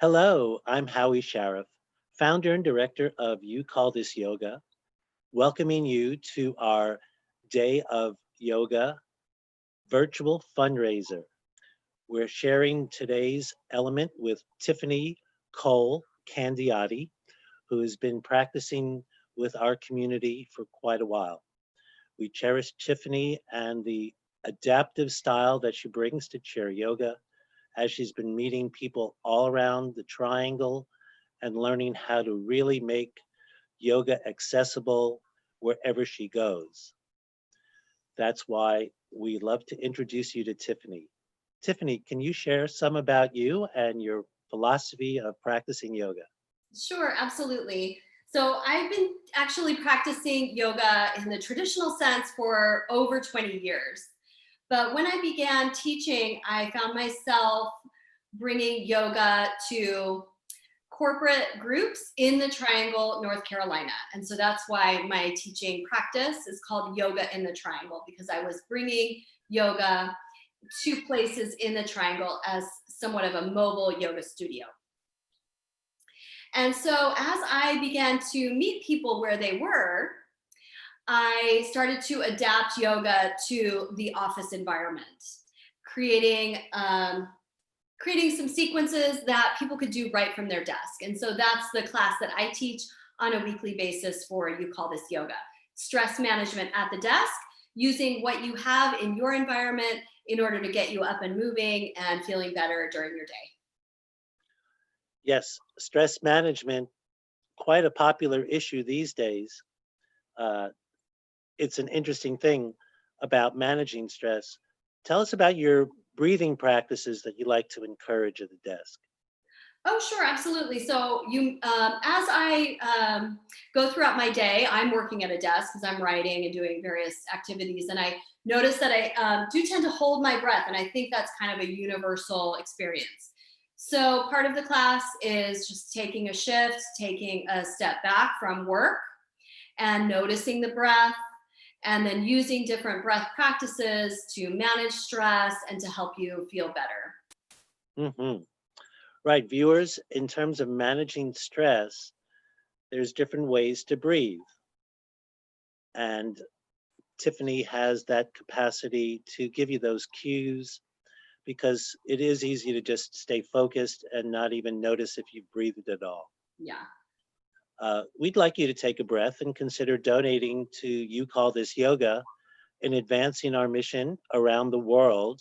Hello, I'm Howie Shareff, founder and director of You Call This Yoga, welcoming you to our Day of Yoga virtual fundraiser. We're sharing today's element with Tiffany Cole Candioti, who has been practicing with our community for quite a while. We cherish Tiffany and the adaptive style that she brings to chair yoga as she's been meeting people all around the triangle and learning how to really make yoga accessible wherever she goes. That's why we love to introduce you to Tiffany. Tiffany, can you share some about you and your philosophy of practicing yoga? Sure, absolutely. So I've been actually practicing yoga in the traditional sense for over 20 years. But when I began teaching, I found myself bringing yoga to corporate groups in the Triangle, North Carolina. And so that's why my teaching practice is called Yoga in the Triangle, because I was bringing yoga to places in the Triangle as somewhat of a mobile yoga studio. And so as I began to meet people where they were, I started to adapt yoga to the office environment, creating creating some sequences that people could do right from their desk. And so that's the class that I teach on a weekly basis for You Call This Yoga. Stress management at the desk, using what you have in your environment in order to get you up and moving and feeling better during your day. Yes, stress management, quite a popular issue these days. Uh, it's an interesting thing about managing stress. Tell us about your breathing practices that you like to encourage at the desk. Oh, sure, absolutely. So as I go throughout my day, I'm working at a desk because I'm writing and doing various activities, and I notice that I do tend to hold my breath, and I think that's kind of a universal experience. So part of the class is just taking a shift, taking a step back from work, and noticing the breath, and then using different breath practices to manage stress and to help you feel better. Hmm. Right, viewers, in terms of managing stress, there's different ways to breathe. And Tiffany has that capacity to give you those cues because it is easy to just stay focused and not even notice if you've breathed at all. Yeah. We'd like you to take a breath and consider donating to You Call This Yoga in advancing our mission around the world,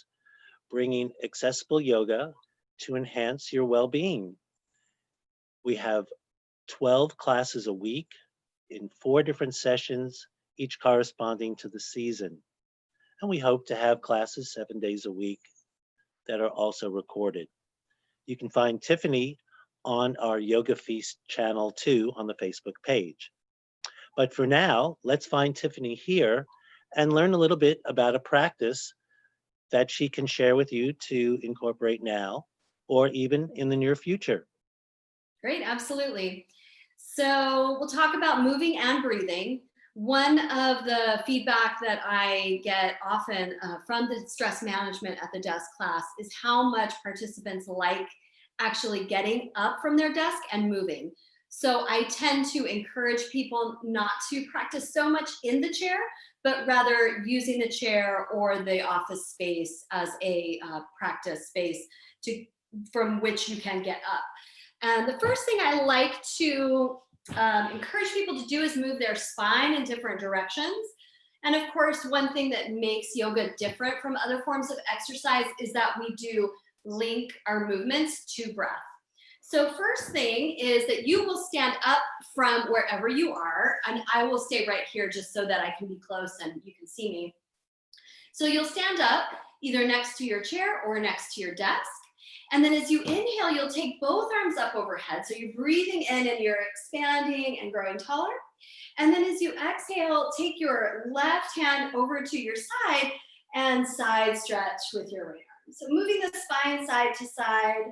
bringing accessible yoga to enhance your well being. We have 12 classes a week in 4 different sessions, each corresponding to the season. And we hope to have classes 7 days a week that are also recorded. You can find Tiffany on our Yoga Feast channel too on the Facebook page. But for now, let's find Tiffany here and learn a little bit about a practice that she can share with you to incorporate now or even in the near future. Great, absolutely. So we'll talk about moving and breathing. One of the feedback that I get often from the stress management at the desk class is how much participants like actually getting up from their desk and moving. So I tend to encourage people not to practice so much in the chair, but rather using the chair or the office space as a practice space to from which you can get up. And the first thing I like to encourage people to do is move their spine in different directions. And of course, one thing that makes yoga different from other forms of exercise is that we do link our movements to breath. So first thing is that you will stand up from wherever you are, and I will stay right here just so that I can be close and you can see me. So you'll stand up either next to your chair or next to your desk. And then as you inhale, you'll take both arms up overhead. So you're breathing in and you're expanding and growing taller. And then as you exhale, take your left hand over to your side and side stretch with your right arm. So moving the spine side to side.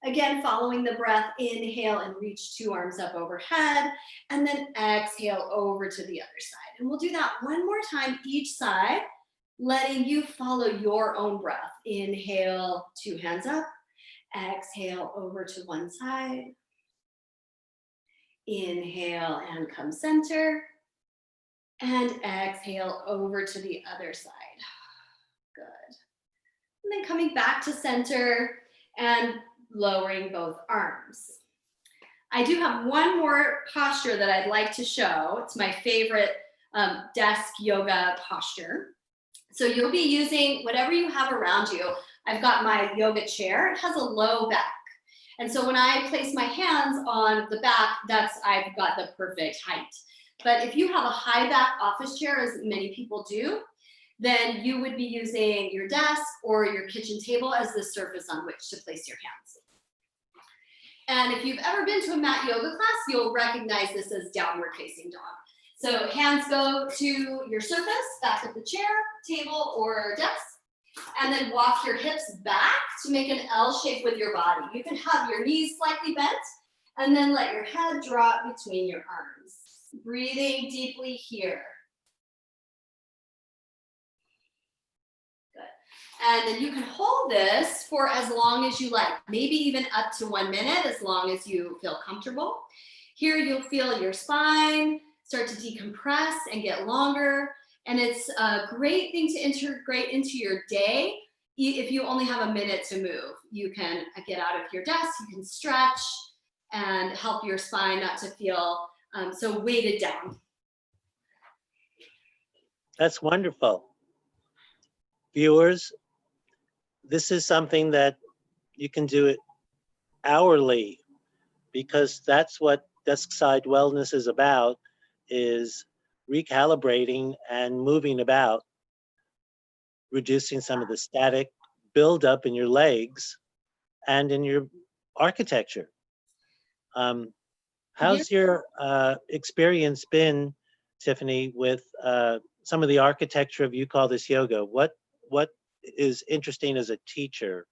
Again, following the breath, inhale and reach 2 arms up overhead. And then exhale over to the other side. And we'll do that one more time each side, letting you follow your own breath. Inhale, 2 hands up. Exhale over to one side. Inhale and come center. And exhale over to the other side. Good. And then coming back to center and lowering both arms. I do have one more posture that I'd like to show. It's my favorite desk yoga posture. So you'll be using whatever you have around you. I've got my yoga chair. It has a low back. And so when I place my hands on the back, I've got the perfect height. But if you have a high back office chair, as many people do, then you would be using your desk or your kitchen table as the surface on which to place your hands. And if you've ever been to a mat yoga class, you'll recognize this as downward facing dog. So hands go to your surface, back of the chair, table, or desk, and then walk your hips back to make an L shape with your body. You can have your knees slightly bent, and then let your head drop between your arms. Breathing deeply here. Good. And then you can hold this for as long as you like, maybe even up to 1 minute, as long as you feel comfortable. Here you'll feel your spine start to decompress and get longer. And it's a great thing to integrate into your day. If you only have a minute to move, you can get out of your desk, you can stretch and help your spine not to feel so weighted down. That's wonderful. Viewers, this is something that you can do it hourly, because that's what desk side wellness is about, is recalibrating and moving about, reducing some of the static buildup in your legs and in your architecture. How's your experience been, Tiffany, with some of the architecture of You Call This Yoga? What is interesting as a teacher,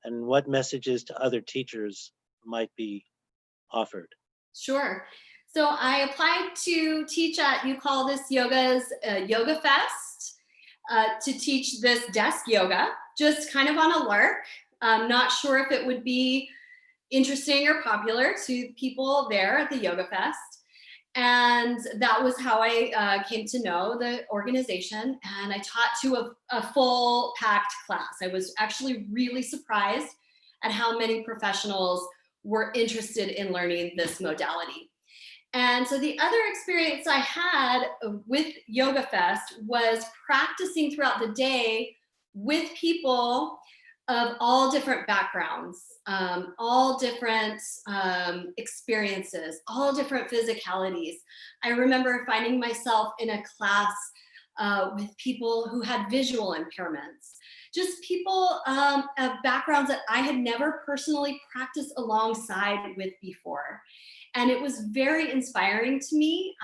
and what messages to other teachers might be offered? Sure. So I applied to teach at You Call This Yoga's Yoga Fest to teach this desk yoga, just kind of on a lark. I'm not sure if it would be interesting or popular to people there at the Yoga Fest. And that was how I came to know the organization, and I taught to a full packed class. I was actually really surprised at how many professionals were interested in learning this modality. And so the other experience I had with Yoga Fest was practicing throughout the day with people of all different backgrounds, all different experiences, all different physicalities. I remember finding myself in a class with people who had visual impairments, just people of backgrounds that I had never personally practiced alongside with before. And it was very inspiring to me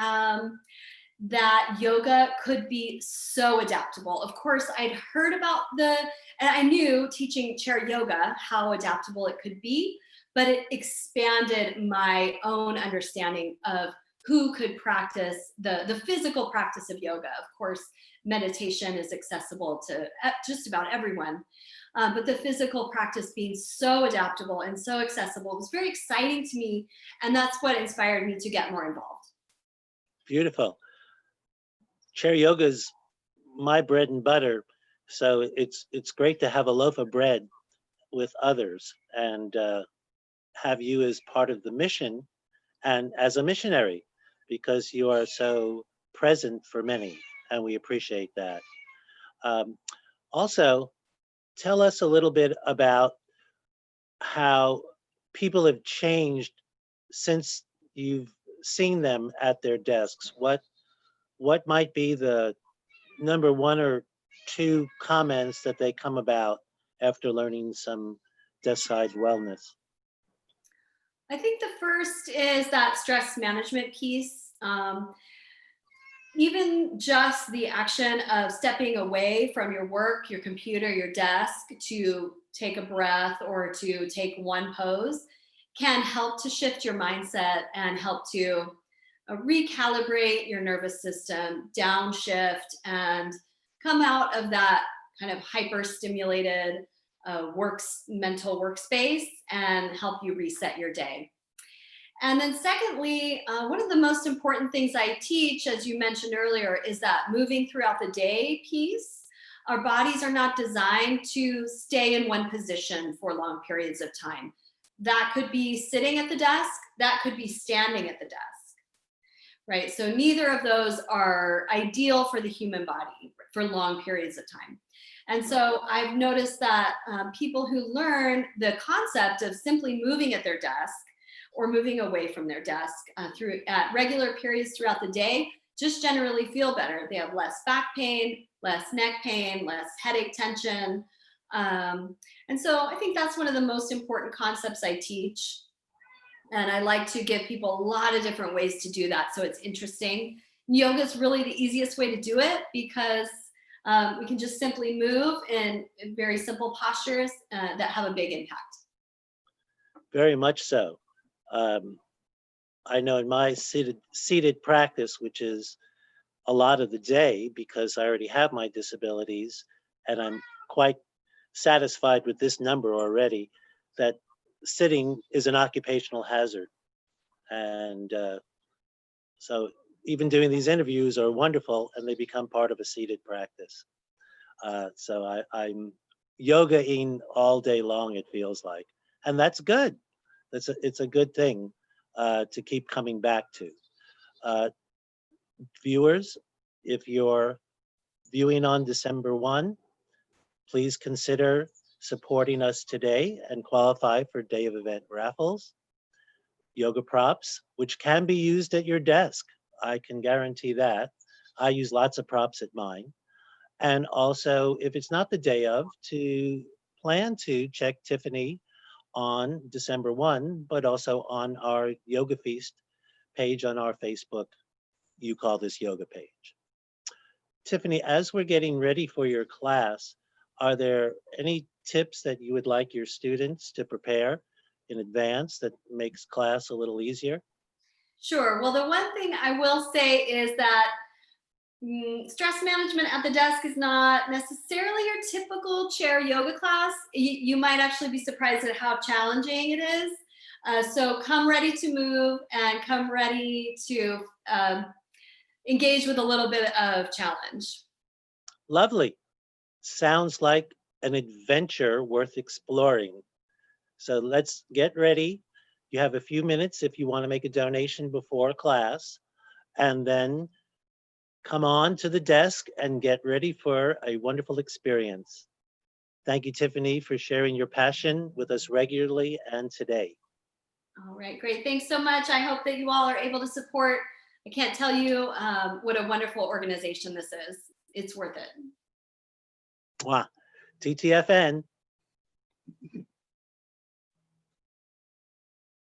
that yoga could be so adaptable. Of course, I'd heard about and I knew teaching chair yoga, how adaptable it could be, but it expanded my own understanding of who could practice the physical practice of yoga. Of course, meditation is accessible to just about everyone. But the physical practice being so adaptable and so accessible was very exciting to me. And that's what inspired me to get more involved. Beautiful. Chair yoga is my bread and butter. So it's great to have a loaf of bread with others and have you as part of the mission and as a missionary, because you are so present for many, and we appreciate that. Also, tell us a little bit about how people have changed since you've seen them at their desks. What might be the number one or two comments that they come about after learning some desk side wellness? I think the first is that stress management piece. Even just the action of stepping away from your work, your computer, your desk to take a breath or to take one pose can help to shift your mindset and help to recalibrate your nervous system, downshift, and come out of that kind of hyper-stimulated mental workspace and help you reset your day. And then secondly, one of the most important things I teach, as you mentioned earlier, is that moving throughout the day piece. Our bodies are not designed to stay in one position for long periods of time. That could be sitting at the desk, that could be standing at the desk, right? So neither of those are ideal for the human body for long periods of time. And so I've noticed that people who learn the concept of simply moving at their desk or moving away from their desk at regular periods throughout the day just generally feel better. They have less back pain, less neck pain, less headache tension. And so I think that's one of the most important concepts I teach. And I like to give people a lot of different ways to do that, so it's interesting. Yoga is really the easiest way to do it because we can just simply move in very simple postures that have a big impact. Very much so. I know in my seated practice, which is a lot of the day because I already have my disabilities, and I'm quite satisfied with this number already, that sitting is an occupational hazard. And so even doing these interviews are wonderful, and they become part of a seated practice. So I'm yogaing all day long, it feels like. And that's good. It's a good thing to keep coming back to. Viewers, if you're viewing on December 1, please consider supporting us today and qualify for day of event raffles. Yoga props, which can be used at your desk. I can guarantee that. I use lots of props at mine. And also, if it's not the day of, to plan to check Tiffany on December 1, but also on our Yoga Feast page on our Facebook, You Call This Yoga page. Tiffany, as we're getting ready for your class, are there any tips that you would like your students to prepare in advance that makes class a little easier? Sure. Well, the one thing I will say is that stress management at the desk is not necessarily your typical chair yoga class. You might actually be surprised at how challenging it is. So come ready to move and come ready to engage with a little bit of challenge. Lovely. Sounds like an adventure worth exploring. So let's get ready. You have a few minutes if you want to make a donation before class, and then come on to the desk and get ready for a wonderful experience. Thank you, Tiffany, for sharing your passion with us regularly and today. All right, great. Thanks so much. I hope that you all are able to support. I can't tell you what a wonderful organization this is. It's worth it. Mwah. TTFN.